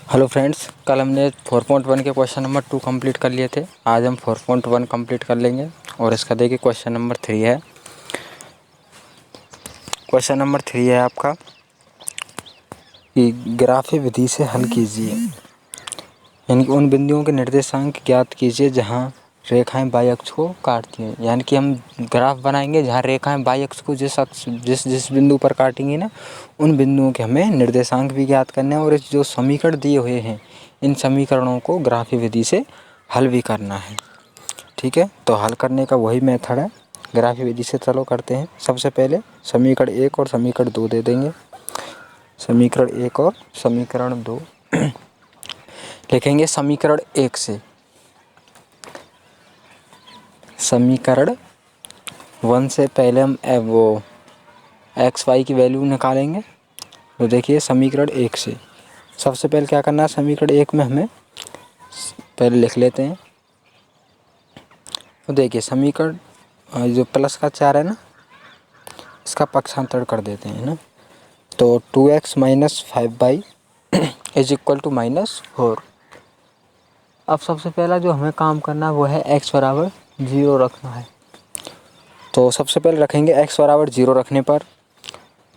Hello friends, कल हमने 4.1 के क्वेश्चन नंबर 2 कंप्लीट कर लिए थे। आज हम 4.1 कंप्लीट कर लेंगे और इसका देखिए क्वेश्चन नंबर 3 है। क्वेश्चन नंबर 3 है आपका कि ग्राफी विधि से हल कीजिए, यानी कि उन बिंदुओं के निर्देशांक ज्ञात कीजिए जहां रेखाएं y अक्ष को काटती हैं। यानी कि हम ग्राफ बनाएंगे जहां रेखाएं y अक्ष को जिस बिंदु पर काटेंगी ना, उन बिंदुओं के हमें निर्देशांक भी ज्ञात करने हैं और इस जो समीकरण दिए हुए हैं इन समीकरणों को ग्राफी विधि से हल भी करना है। ठीक है, तो हल करने का वही मेथड है ग्राफी विधि से। चलो करते हैं। सबसे पहले समीकरण 1 और समीकरण 2 दे देंगे। समीकरण 1 और समीकरण 2 लिखेंगे। समीकरण 1 से समीकरण 1 से पहले हम वो एक्स वाई की वैल्यू निकालेंगे। तो देखिए समीकरण 1 से सबसे पहले क्या करना है, समीकरण 1 में हमें पहले लिख लेते हैं। तो देखिए समीकरण जो प्लस का 4 है ना, इसका पक्षांतर कर देते हैं ना। तो 2x minus 5y is equal to -4। अब सबसे पहला जो हमें काम करना है वो है x बराबर 0 रखना है। तो सबसे पहले रखेंगे x बराबर 0 रखने पर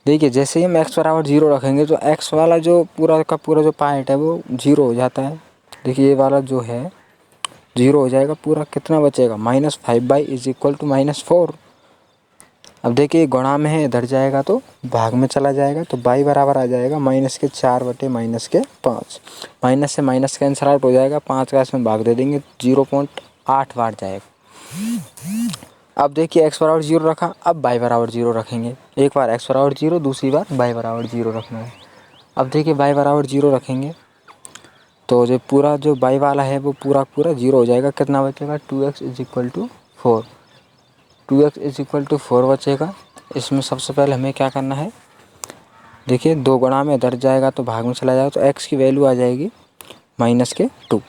देखिए जैसे ही हम x बराबर 0 रखेंगे तो x वाला जो पूरा का पूरा जो पार्ट है वो 0 हो जाता है। देखिए ये वाला जो है 0 हो जाएगा, पूरा कितना बचेगा -5y इज इक्वल टू -4। अब देखिए गुणा में है, इधर जाएगा तो भाग में चला जाएगा, तो y बराबर आ जाएगा -4 बटे -5। माइनस से माइनस कैंसल आउट हो जाएगा, 5 का इसमें भाग दे देंगे 0.8 बार जाएगा। अब देखिए x बराबर 0 रखा, अब y बराबर 0 रखेंगे। एक बार x बराबर 0, दूसरी बार y बराबर 0 रखना है। अब देखिए y बराबर 0 रखेंगे तो जो पूरा जो y वाला है वो पूरा 0 हो जाएगा। कितना बचेगा 2x is equal to 4। 2x is equal to 4 बचेगा। इसमें सबसे पहले हमें क्या करना है, देखिए 2 गुणा में इधर जाएगा तो भाग में चला जाएगा, तो x की वैल्यू आ जाएगी -2।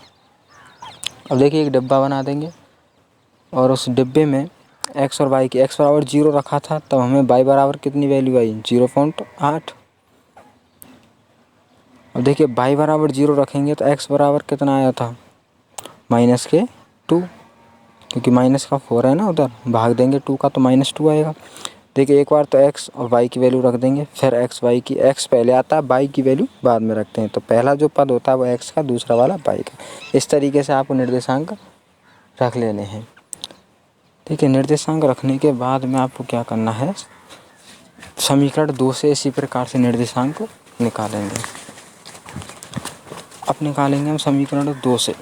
अब देखिए एक डिब्बा बना देंगे और उस डिब्बे में x और y की x बराबर 0 रखा था, तब हमें y बराबर कितनी वैल्यू आई 0.8। अब देखिए y बराबर 0 रखेंगे तो x बराबर कितना आया था -2, क्योंकि माइनस का 4 है ना, उधर भाग देंगे 2 का तो -2 आएगा। देखिए एक बार तो x और y की वैल्यू रख देंगे, फिर x पहले आता है, y की वैल्यू बाद में रखते हैं। तो पहला जो पद होता है वो x का, दूसरा वाला y का। इस तरीके से आपको निर्देशांक रख लेने हैं। ठीक है, निर्देशांक रखने के बाद में आपको क्या करना है, समीकरण 2 से इसी प्रकार से निर्देशांक निकालेंगे। अब निकालेंगे हम समीकरण 2 से।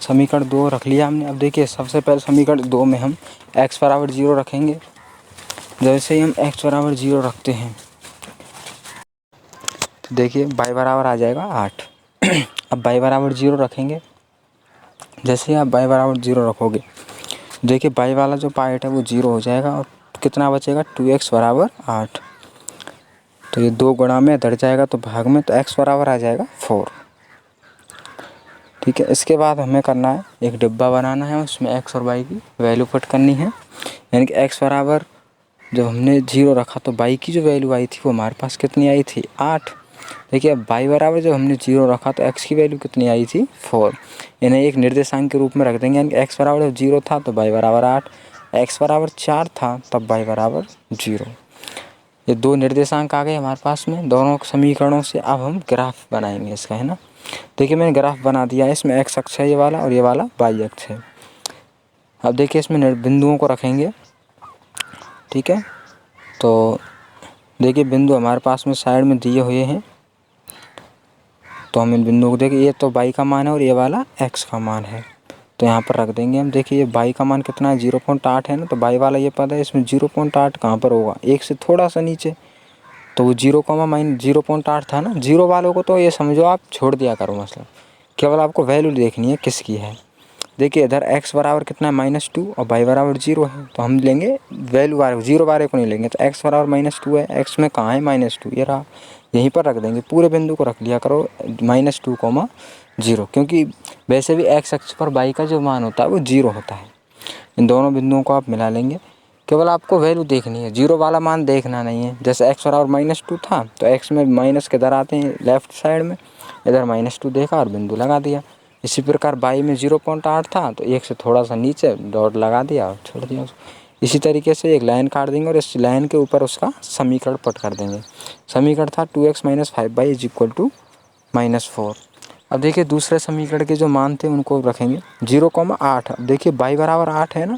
समीकरण 2 रख लिया हमने। अब देखिए सबसे पहले समीकरण 2 में हम x बराबर 0 रखेंगे। जैसे ही हम x बराबर 0 रखते हैं तो देखिए y बराबर आ जाएगा 8। अब y बराबर 0 रखेंगे। जैसे ही आप y बराबर 0 रखोगे, देखिए y वाला जो पार्ट है वो 0 हो जाएगा और कितना बचेगा 2x बराबर 8। तो ये 2 गुणा में इधर जाएगा तो भाग में, तो x बराबर आ जाएगा 4। ठीक है, इसके बाद हमें करना है, एक डिब्बा बनाना है, उसमें x और y की वैल्यू पुट करनी है। यानी कि x बराबर जब हमने 0 रखा तो y की जो वैल्यू आई थी वो हमारे पास कितनी आई थी 8। देखिए अब y बराबर जब हमने 0 रखा तो x की वैल्यू कितनी आई थी 4। इन्हें एक निर्देशांक के रूप में रख देंगे। यानी कि x बराबर जब 0 था तो y बराबर 8, x बराबर 4 था तब y बराबर 0। ये 2 निर्देशांक आ गए हमारे पास में दोनों समीकरणों से। अब हम ग्राफ बनाएंगे इसका, है ना। देखिए मैंने ग्राफ बना दिया है, इसमें x अक्ष है ये वाला और ये वाला y अक्ष है। अब देखिए इसमें बिंदुओं को रखेंगे। ठीक है, तो देखिए बिंदु हमारे पास में साइड में दिए हुए हैं, तो हम इन बिंदुओं को देखिए, ये तो y का मान है और ये वाला x का मान है, तो यहाँ पर रख देंगे हम। देखिए ये y का मान कितना है 0.8 है ना, तो y वाला ये पद है, इसमें 0.8 कहाँ पर होगा, 1 से थोड़ा सा नीचे, तो वो 0,-0.8 था ना। 0 वालों को तो ये समझो आप छोड़ दिया करो, मतलब केवल आपको वैल्यू देखनी है किसकी है। देखिए इधर x बराबर कितना है -2 और y बराबर 0 है, तो हम लेंगे वैल्यू वाले 0 वाले को नहीं लेंगे। तो x बराबर -2 है, x में कहाँ है -2, ये रहा, यहीं पर रख देंगे। पूरे बिंदु को रख लिया करो -2,0, क्योंकि वैसे भी x अक्ष पर y का जो मान होता है वो 0 होता है। इन दोनों बिंदुओं को आप मिला लेंगे। केवल आपको वैल्यू देखनी है, जीरो वाला मान देखना नहीं है। जैसे x बराबर -2 था तो x में माइनस किधर आते हैं, लेफ्ट साइड में, इधर -2 देखा और बिंदु लगा दिया। इसी प्रकार y में 0.8 था तो 1 से थोड़ा सा नीचे डॉट लगा दिया और छोड़ दिया उसको। इसी तरीके से एक लाइन काट देंगे और इस लाइन के ऊपर उसका समीकरण पुट कर देंगे। समीकरण था 2x - 5y = -4। अब देखिए दूसरे समीकरण के जो मान थे उनको रखेंगे 0,8। अब देखिए y बराबर 8 है ना,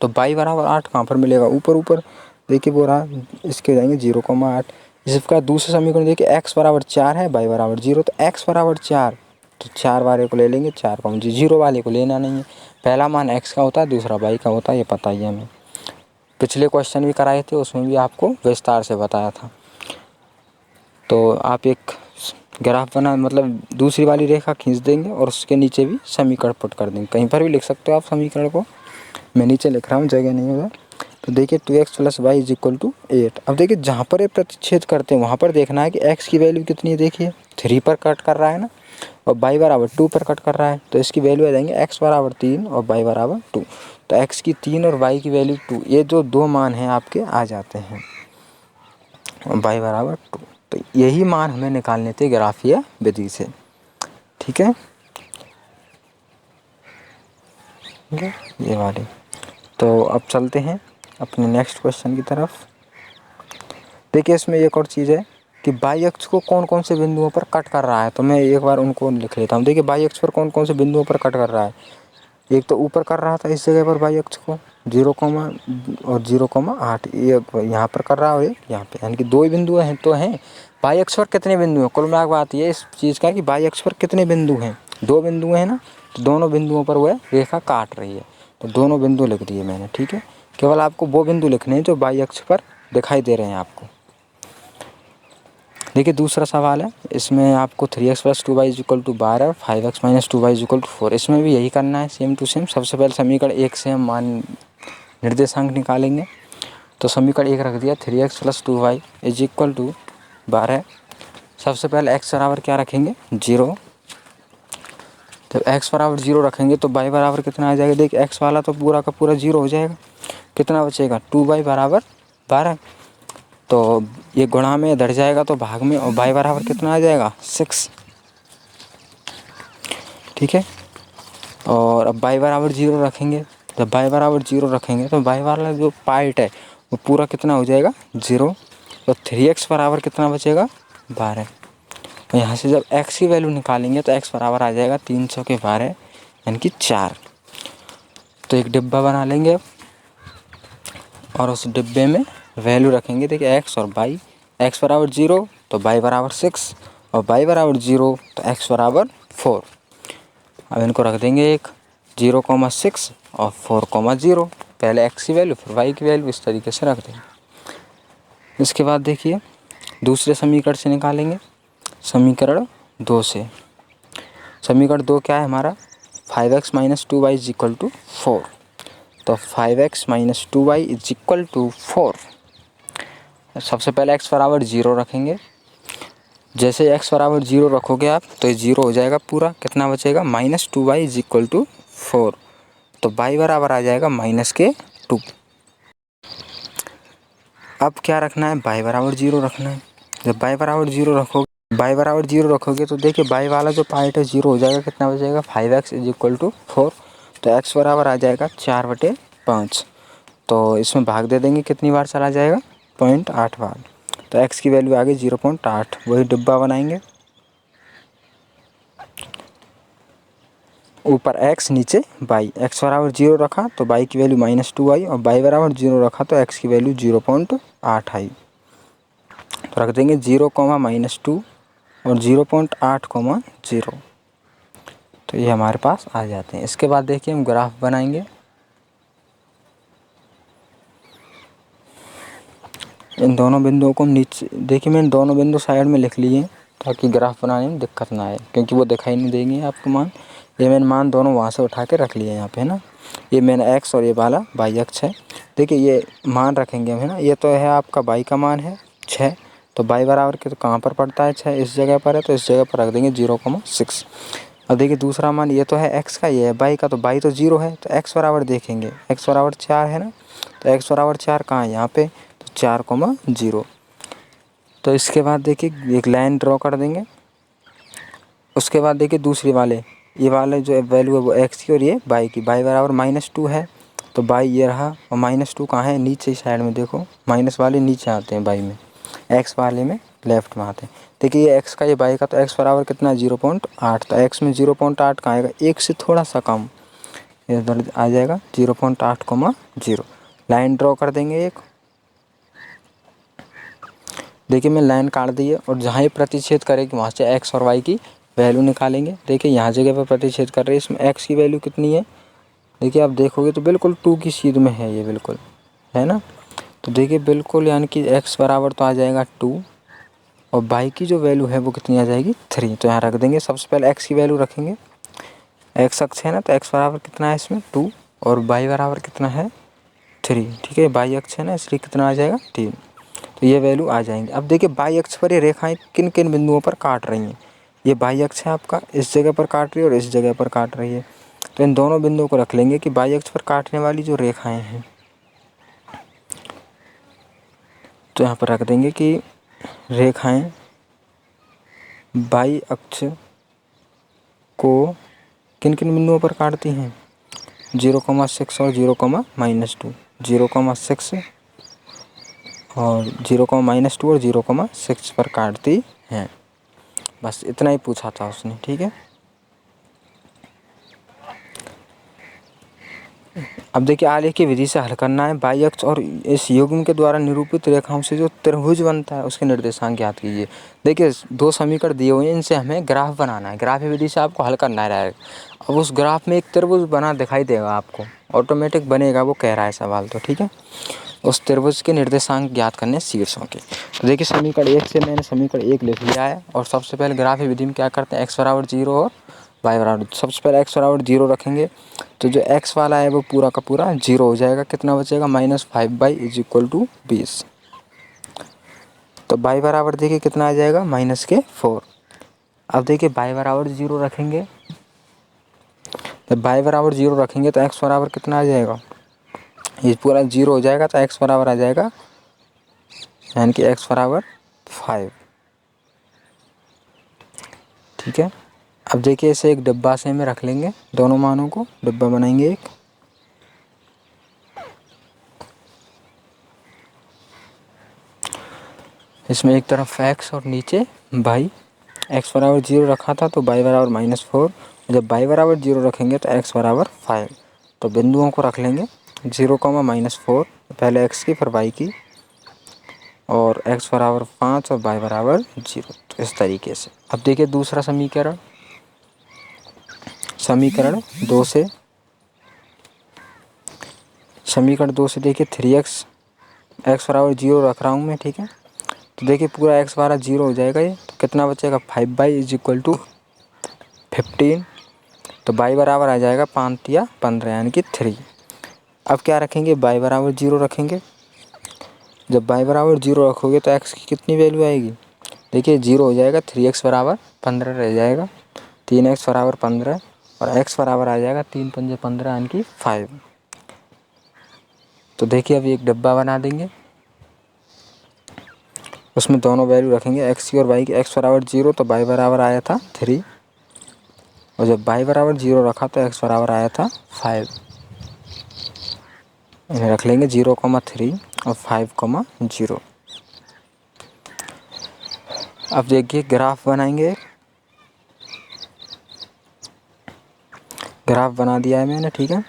तो y बराबर 8 कहाँ पर मिलेगा, ऊपर देखिए वो रहा, इसके जाएंगे 0,8। इसका दूसरा समीकरण देखिए x बराबर 4 है, y बराबर 0, तो x बराबर 4 तो 4 वाले को ले लेंगे, 4 को 0 वाले को लेना नहीं है। पहला मान x का होता है, दूसरा y का होता है, ये पता ही है हमें। पिछले क्वेश्चन भी कराए थे उसमें भी आपको विस्तार से बताया था। तो आप एक ग्राफ बना, मतलब दूसरी वाली रेखा खींच देंगे और उसके नीचे भी समीकरण पुट कर देंगे। कहीं पर भी लिख सकते हो आप समीकरण को, मैं नीचे लिख रहा हूँ, जगह नहीं होगा। तो देखिए 2x + y = 8। अब देखिए जहाँ पर ये प्रतिच्छेद करते हैं वहाँ पर देखना है कि x की वैल्यू कितनी है। देखिए 3 पर कट कर रहा है ना, और y बराबर 2 पर कट कर रहा है, तो इसकी वैल्यू आ जाएंगे x बराबर 3 और y बराबर 2। तो x की 3 और y की वैल्यू 2, ये जो दो मान हैं आपके आ जाते हैं, और y बराबर 2। तो यही मान हमें निकालने थे ग्राफीय विधि से। ठीक है, ये वाले। तो अब चलते हैं अपने नेक्स्ट क्वेश्चन की तरफ। देखिए इसमें एक और चीज़ है कि बाई अक्ष को कौन कौन से बिंदुओं पर कट कर रहा है, तो मैं एक बार उनको लिख लेता हूँ। देखिए बाई अक्ष पर कौन कौन से बिंदुओं पर कट कर रहा है। एक तो ऊपर कर रहा था इस जगह पर बाई अक्ष को 0, और 0,8, एक यहाँ पर कर रहा है और एक यहाँ पे, यानी कि दो ही बिंदु हैं। तो हैं बाई अक्ष पर कितने बिंदु हैं, कुल मिला बात ये इस चीज़ का कि बाई अक्ष पर कितने बिंदु हैं, 2 बिंदु हैं ना, तो दोनों बिंदुओं पर वह रेखा काट रही है, तो दोनों बिंदु लिख दिए मैंने। ठीक है, केवल आपको वो बिंदु लिखने हैं जो बाई अक्ष पर दिखाई दे रहे हैं आपको। देखिए दूसरा सवाल है, इसमें आपको 3x + 2y = 12, 5x - 2y = 4। इसमें भी यही करना है, सेम टू सेम। सबसे पहले समीकरण 1 से हम मान निर्देशांक निकालेंगे। तो समीकरण 1 रख दिया, 3x + 2y = 12। सबसे पहले x बराबर क्या रखेंगे, 0। जब x बराबर 0 रखेंगे तो y बराबर कितना आ जाएगा। देखिए x वाला तो पूरा का पूरा 0 हो जाएगा, कितना बचेगा, 2y बराबर 12। तो ये गुणा में इधर जाएगा तो भाग में, और y बराबर कितना आ जाएगा, 6। ठीक है, और अब y बराबर 0 रखेंगे। जब y बराबर 0 रखेंगे तो y वाला जो पार्ट है वो पूरा कितना हो जाएगा, 0। तो 3x बराबर कितना बचेगा, 12। तो यहाँ से जब x की वैल्यू निकालेंगे तो x बराबर आ जाएगा 300 के 12, यानी कि 4। तो एक डिब्बा बना लेंगे अब, और उस डिब्बे में वैल्यू रखेंगे। देखिए x और y, x बराबर 0 तो y बराबर 6, और y बराबर 0 तो x बराबर 4। अब इनको रख देंगे एक 0,6 और 4,0, पहले x की वैल्यू फिर y की वैल्यू, इस तरीके से रख देंगे। इसके बाद देखिए दूसरे समीकरण से निकालेंगे, समीकरण 2 से। समीकरण 2 क्या है हमारा, 5x - 2y = 4। तो 5x - 2y = 4। सबसे पहले x बराबर 0 रखेंगे। जैसे x बराबर 0 रखोगे आप तो ये 0 हो जाएगा पूरा, कितना बचेगा, -2y = 4। तो y बराबर आ जाएगा -2। अब क्या रखना है, y बराबर 0 रखना है। जब y बराबर 0 रखोगे तो देखिए y वाला जो पार्ट है 0 हो जाएगा, कितना बचेगा, 5x = 4। तो x बराबर आ जाएगा 4/5। तो इसमें भाग दे देंगे, कितनी बार चला जाएगा, 0.8 बार। तो x की वैल्यू आ गई 0.8। वही डिब्बा बनाएंगे, ऊपर x नीचे y। x बराबर 0 रखा तो y की वैल्यू -2 आई, और y बराबर 0 रखा तो x की वैल्यू 0.8 आई। तो रख देंगे 0, -2 और 0.8, 0। तो ये हमारे पास आ जाते हैं। इसके बाद देखिए हम ग्राफ बनाएंगे। इन दोनों बिंदुओं को नीचे, देखिए मैंने दोनों बिंदु साइड में लिख लिए ताकि ग्राफ बनाने में दिक्कत ना आए, क्योंकि वो दिखाई नहीं देंगे आपको मान। ये मैंने मान दोनों वहाँ से उठा के रख लिए यहाँ पे, है ना। ये मैंने x और ये वाला y अक्ष है। देखिए ये मान रखेंगे हम, है ना। ये तो है आपका y का मान है 6, तो y बराबर के तो कहाँ पर पड़ता है, 6 इस जगह पर है, तो इस जगह पर रख देंगे 0,6। अब देखिए दूसरा मान ये तो है x का, ये है y का, तो y तो 0 है, तो x बराबर देखेंगे, x बराबर 4 है ना, तो x बराबर 4 कहाँ है यहाँ पे, तो 4,0। तो इसके बाद देखिए एक लाइन ड्रॉ कर देंगे। उसके बाद देखिए दूसरी वाले, ये वाले जो वैल्यू है वो x की और ये y की, y बराबर -2 है तो y ये रहा, और -2 कहाँ है, नीचे साइड में देखो, माइनस वाले नीचे आते हैं y में, x वाले में लेफ्ट में आते हैं। देखिए ये x का ये y का, तो x बराबर कितना है 0.8, तो x में 0.8 कहाँ आएगा, 1 से थोड़ा सा कम, इधर आ जाएगा 0.8,0। लाइन ड्रॉ कर देंगे एक। देखिए मैं लाइन काट दी है, और जहाँ ये प्रतिच्छेद करेगी वहाँ से x और y की वैल्यू निकालेंगे। देखिए यहाँ जगह पर प्रतिच्छेद कर रहे हैं, इसमें x की वैल्यू कितनी है, देखिए आप देखोगे तो बिल्कुल 2 की सीध में है, ये बिल्कुल है ना। तो देखिए बिल्कुल, यानी कि x बराबर तो आ जाएगा 2, और y की जो वैल्यू है वो कितनी आ जाएगी 3। तो यहाँ रख देंगे, सबसे पहले x की वैल्यू रखेंगे, x अक्ष है ना, तो x बराबर कितना है इसमें 2, और y बराबर कितना है 3, ठीक है। y अक्ष है ना, इसलिए कितना आ जाएगा 3, तो ये वैल्यू आ जाएंगे। अब देखिए y अक्ष पर ये रेखाएं किन किन बिंदुओं पर काट रही हैं, ये y अक्ष है आपका, इस जगह पर काट रही है और इस जगह पर काट रही है। तो इन दोनों बिंदुओं को रख लेंगे कि y अक्ष पर काटने वाली जो रेखाएं हैं, तो यहाँ पर रख देंगे कि रेखाएं y अक्ष को किन किन बिंदुओं पर काटती हैं, 0,6 और 0,-2, 0,6 और 0,-2 और 0,6 पर काटती हैं। बस इतना ही पूछा था उसने, ठीक है। अब देखिए आलेख की विधि से हल करना है। y अक्ष और इस युग्म के द्वारा निरूपित रेखाओं से जो त्रिभुज बनता है उसके निर्देशांक ज्ञात कीजिए। देखिए 2 समीकरण दिए हुए हैं, इनसे हमें ग्राफ बनाना है, ग्राफ विधि से आपको हल करना है डायरेक्ट। अब उस ग्राफ में एक त्रिभुज बना दिखाई देगा आपको, ऑटोमेटिक बनेगा, वो कह रहा है सवाल, तो ठीक है। उस त्रिभुज के निर्देशांक ज्ञात करने शीर्षों के। तो देखिए समीकरण 1 से मैंने समीकरण 1 लिख लिया है, और सबसे पहले ग्राफ विधि में क्या करते हैं, x बराबर 0 और y बराबर, सबसे पहले x बराबर 0 रखेंगे, तो जो x वाला है वो पूरा का पूरा 0 हो जाएगा, कितना बचेगा -5y = 20। तो y बराबर देखिए कितना आ जाएगा -4। अब देखिए y बराबर 0 रखेंगे, जब y बराबर 0 रखेंगे तो x बराबर कितना आ जाएगा, ये पूरा 0 हो जाएगा, तो x बराबर आ जाएगा, यानी कि x बराबर 5, ठीक है। अब देखिए इसे एक डिब्बा से में रख लेंगे, दोनों मानों को डिब्बा बनाएंगे एक। इसमें एक तरफ x और नीचे y, x बराबर 0 रखा था तो y बराबर -4, जब y बराबर 0 रखेंगे तो x बराबर 5। तो बिंदुओं को रख लेंगे 0,-4, पहले x की फिर y की, और x बराबर 5 और y बराबर 0, तो इस तरीके से। अब देखिए दूसरा समीकरण, समीकरण 2 से, समीकरण 2 से देखिए 3x, x बराबर 0 रख रहा हूँ मैं, ठीक है। तो देखिए पूरा x बराबर 0 हो जाएगा ये, तो कितना बचेगा 5y = 15, तो y बराबर आ जाएगा 5 या 15, यानी कि 3। अब क्या रखेंगे, y बराबर 0 रखेंगे, जब y बराबर 0 रखोगे तो x की कितनी वैल्यू आएगी, देखिए 0 हो जाएगा, 3x बराबर 15 रह जाएगा, 3x बराबर 15, और x बराबर आ जाएगा 3 × 5 = 15, यानी कि 5। तो देखिए अभी एक डब्बा बना देंगे, उसमें दोनों वैल्यू रखेंगे x की और y की। x बराबर 0 तो y बराबर आया था 3, और जब y बराबर 0 रखा तो x बराबर आया था 5। इन्हें रख लेंगे 0,3 और 5,0। अब देखिए ग्राफ बनाएंगे, ग्राफ बना दिया है मैंने, ठीक है।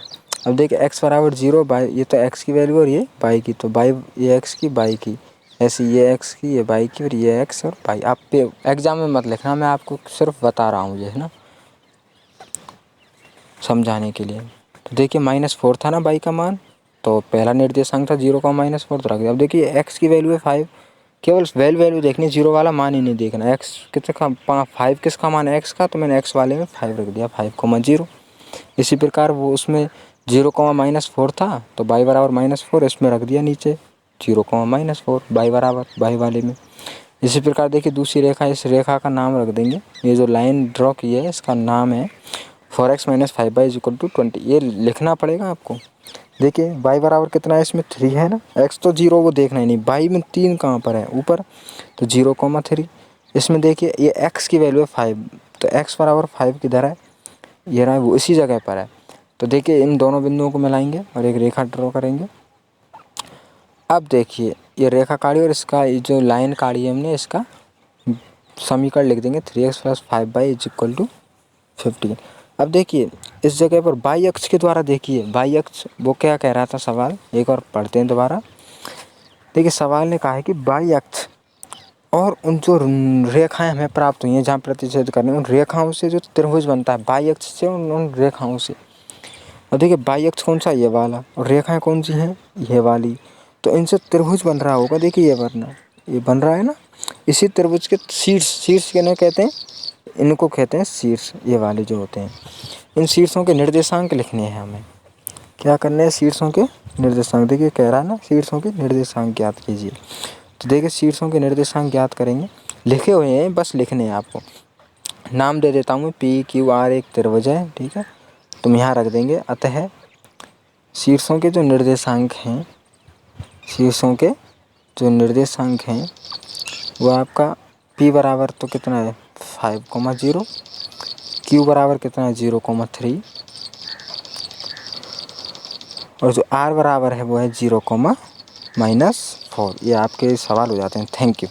अब देखिए x बराबर 0, ये तो x की वैल्यू और ये y की, तो ये x की y की, ऐसे ये x की, ये y की, और ये x और y। आप पे एग्जाम में मत लिखना, मैं आपको सिर्फ बता रहा हूँ ये, है ना, समझाने के लिए। तो देखिए -4 था ना y का मान, तो पहला निर्देशांक था 0,-4, तो रख दिया। अब देखिए x की वैल्यू है 5, केवल वैल्यू देखनी, 0 वाला मान ही नहीं देखना। x कितना 5 किसका मान है, x का, तो मैंने x वाले में 5 रख दिया, 5,0। इसी प्रकार वो उसमें 0,-4 था तो y बराबर -4, इसमें रख दिया नीचे 0,-4, y बराबर y वाले में। इसी प्रकार देखिए दूसरी रेखा, इस रेखा का नाम रख देंगे, ये जो लाइन ड्रॉ की है इसका नाम है 4x - 5y = 20। ये लिखना पड़ेगा आपको, देखिए y बराबर कितना है इसमें 3 है ना, x तो 0 वो देखना ही नहीं, y में 3 कहाँ पर है ऊपर, तो 0,3। इसमें देखिए ये x की वैल्यू है 5, तो x बराबर 5 किधर है, ये रहा वो इसी जगह पर है। तो देखिए इन दोनों बिंदुओं को मिलाएंगे और एक रेखा ड्रॉ करेंगे। अब देखिए ये रेखा काढ़ी और इसका ये जो लाइन काढ़ी है हमने, इसका समीकरण लिख देंगे 3x + 5y is equal to 15। अब देखिए इस जगह पर y अक्ष के द्वारा, देखिए y अक्ष वो क्या कह रहा था सवाल, एक और पढ़ते हैं दोबारा। देखिए सवाल ने कहा है कि y अक्ष और उन जो रेखाएं हमें प्राप्त हुई हैं जहाँ प्रतिच्छेद करने, उन रेखाओं से जो त्रिभुज बनता है y अक्ष से, उन रेखाओं से। और देखिए y अक्ष कौन सा, ये वाला, और रेखाएं कौन सी हैं, ये वाली। तो इनसे त्रिभुज बन रहा होगा, देखिए ये बन रहा है ना। इसी त्रिभुज के शीर्ष, शीर्ष किन्हें कहते हैं, इनको कहते हैं शीर्ष, ये वाले जो होते हैं। इन शीर्षों के निर्देशांक लिखने हैं हमें, क्या करने हैं, शीर्षों के निर्देशांक। देखिए कह रहा है ना शीर्षों के निर्देशांक ज्ञात कीजिए। तो देखिए शीर्षों के निर्देशांक ज्ञात करेंगे, लिखे हुए हैं बस लिखने हैं आपको। नाम दे देता हूँ, PQR एक त्रिभुज है, ठीक है, तुम यहाँ रख देंगे। अतः शीर्षों के जो निर्देशांक हैं, शीर्षों के जो निर्देशांक हैं वो आपका P बराबर तो कितना है 5,0, Q बराबर कितना है 0,3, और जो R बराबर है वो है 0,-4। ये आपके सवाल हो जाते हैं। Thank you.